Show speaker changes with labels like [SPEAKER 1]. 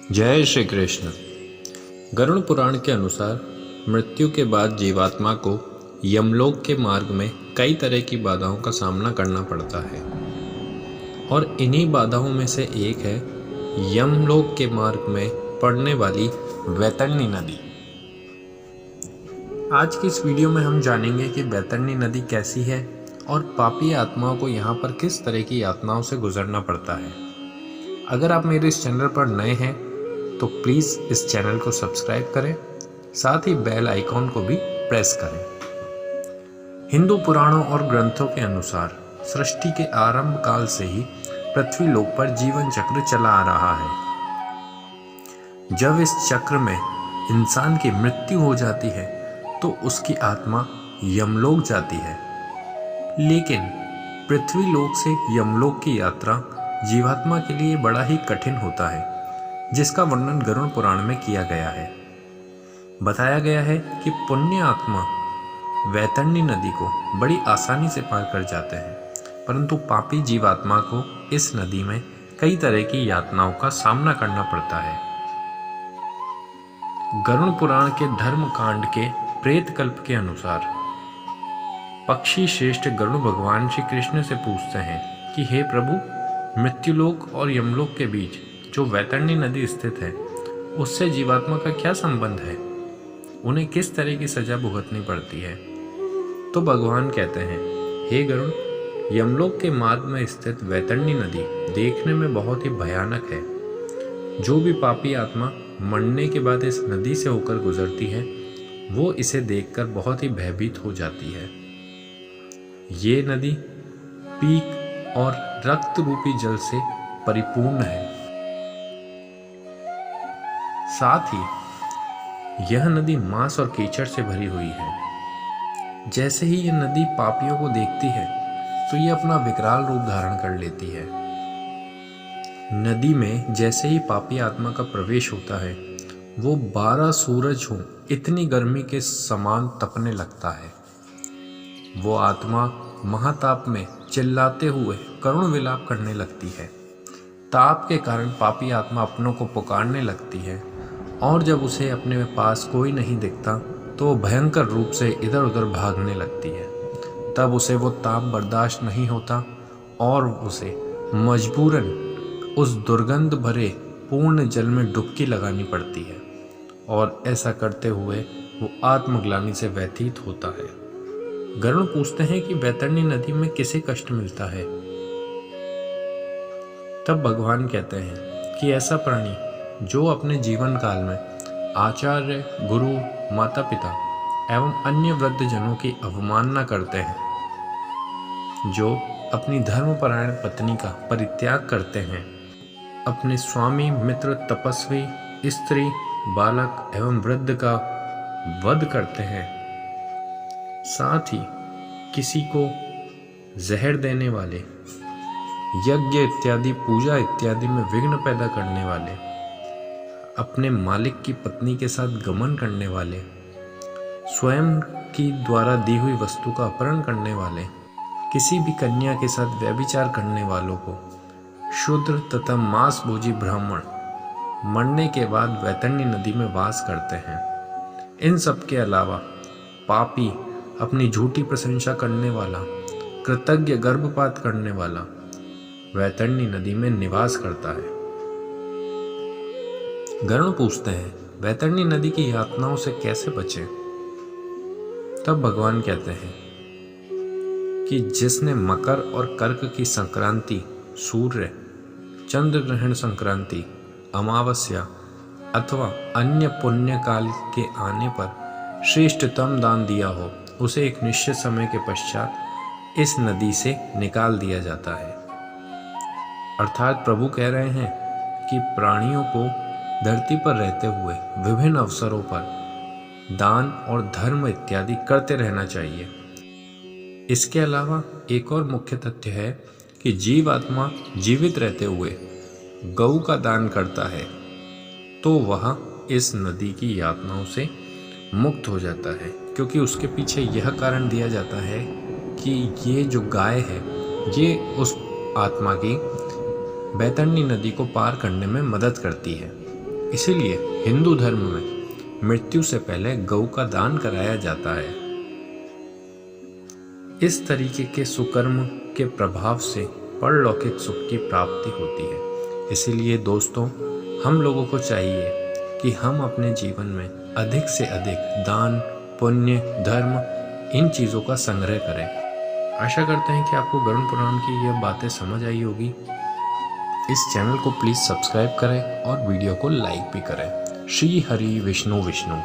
[SPEAKER 1] जय श्री कृष्ण। गरुड़ पुराण के अनुसार मृत्यु के बाद जीवात्मा को यमलोक के मार्ग में कई तरह की बाधाओं का सामना करना पड़ता है और इन्हीं बाधाओं में से एक है यमलोक के मार्ग में पड़ने वाली वैतरणी नदी। आज की इस वीडियो में हम जानेंगे कि वैतरणी नदी कैसी है और पापी आत्माओं को यहाँ पर किस तरह की यातनाओं से गुजरना पड़ता है। अगर आप मेरे इस चैनल पर नए हैं तो प्लीज़ इस चैनल को सब्सक्राइब करें, साथ ही बेल आइकॉन को भी प्रेस करें। हिंदू पुराणों और ग्रंथों के अनुसार सृष्टि के आरंभ काल से ही पृथ्वी लोक पर जीवन चक्र चला आ रहा है। जब इस चक्र में इंसान की मृत्यु हो जाती है तो उसकी आत्मा यमलोक जाती है, लेकिन पृथ्वी लोक से यमलोक की यात्रा जीवात्मा के लिए बड़ा ही कठिन होता है, जिसका वर्णन गरुड़ पुराण में किया गया है। बताया गया है कि पुण्य आत्मा वैतरणी नदी को बड़ी आसानी से पार कर जाते हैं, परंतु पापी जीवात्मा को इस नदी में कई तरह की यातनाओं का सामना करना पड़ता है। गरुड़ पुराण के धर्म कांड के प्रेत कल्प के अनुसार पक्षी श्रेष्ठ गरुड़ भगवान श्री कृष्ण से पूछते हैं कि हे प्रभु, मृत्युलोक और यमलोक के बीच जो वैतरणी नदी स्थित है उससे जीवात्मा का क्या संबंध है, उन्हें किस तरह की सजा भुगतनी पड़ती है। तो भगवान कहते हैं, हे गरुड़, यमलोक के मार्ग में स्थित वैतरणी नदी देखने में बहुत ही भयानक है। जो भी पापी आत्मा मरने के बाद इस नदी से होकर गुजरती है वो इसे देखकर बहुत ही भयभीत हो जाती है। ये नदी पीक और रक्त रूपी जल से परिपूर्ण है। साथ ही यह नदी मांस और कीचड़ से भरी हुई है। जैसे ही यह नदी पापियों को देखती है तो यह अपना विकराल रूप धारण कर लेती है। नदी में जैसे ही पापी आत्मा का प्रवेश होता है वो 12 सूरज हो इतनी गर्मी के समान तपने लगता है। वो आत्मा महाताप में चिल्लाते हुए करुण विलाप करने लगती है। ताप के कारण पापी आत्मा अपनों को पुकारने लगती है और जब उसे अपने पास कोई नहीं दिखता तो वो भयंकर रूप से इधर उधर भागने लगती है। तब उसे वो ताप बर्दाश्त नहीं होता और उसे मजबूरन उस दुर्गंध भरे पूर्ण जल में डुबकी लगानी पड़ती है और ऐसा करते हुए वो आत्मग्लानि से व्यथित होता है। गरुड़ पूछते हैं कि वैतरणी नदी में किसे कष्ट मिलता है। तब भगवान कहते हैं कि ऐसा प्राणी जो अपने जीवन काल में आचार्य, गुरु, माता पिता एवं अन्य वृद्ध जनों की अवमानना करते हैं, जो अपनी धर्मपरायण पत्नी का परित्याग करते हैं, अपने स्वामी, मित्र, तपस्वी, स्त्री, बालक एवं वृद्ध का वध करते हैं, साथ ही किसी को जहर देने वाले, यज्ञ इत्यादि, पूजा इत्यादि में विघ्न पैदा करने वाले, अपने मालिक की पत्नी के साथ गमन करने वाले, स्वयं की द्वारा दी हुई वस्तु का अपहरण करने वाले, किसी भी कन्या के साथ व्यभिचार करने वालों को, शूद्र तथा मांस भोजी ब्राह्मण मरने के बाद वैतरणी नदी में वास करते हैं। इन सब के अलावा पापी, अपनी झूठी प्रशंसा करने वाला, कृतज्ञ गर्भपात करने वाला वैतरणी नदी में निवास करता है। गरुड़ पूछते हैं, वैतरणी नदी की यातनाओं से कैसे बचें? तब भगवान कहते हैं कि जिसने मकर और कर्क की संक्रांति, सूर्य, चंद्र ग्रहण संक्रांति, अमावस्या अथवा अन्य पुण्य काल के आने पर श्रेष्ठतम दान दिया हो, उसे एक निश्चित समय के पश्चात इस नदी से निकाल दिया जाता है। अर्थात प्रभु कह रहे हैं कि प्राणियों को धरती पर रहते हुए विभिन्न अवसरों पर दान और धर्म इत्यादि करते रहना चाहिए। इसके अलावा एक और मुख्य तथ्य है कि जीव आत्मा जीवित रहते हुए गऊ का दान करता है तो वह इस नदी की यातनाओं से मुक्त हो जाता है, क्योंकि उसके पीछे यह कारण दिया जाता है कि ये जो गाय है ये उस आत्मा की वैतरणी नदी को पार करने में मदद करती है। इसीलिए हिंदू धर्म में मृत्यु से पहले गौ का दान कराया जाता है। इस तरीके के सुकर्म के प्रभाव से परलौकिक सुख की प्राप्ति होती है। इसीलिए दोस्तों, हम लोगों को चाहिए कि हम अपने जीवन में अधिक से अधिक दान, पुण्य, धर्म, इन चीज़ों का संग्रह करें। आशा करते हैं कि आपको गरुड़ पुराण की यह बातें समझ आई होगी। इस चैनल को प्लीज़ सब्सक्राइब करें और वीडियो को लाइक भी करें। श्री हरि विष्णु विष्णु।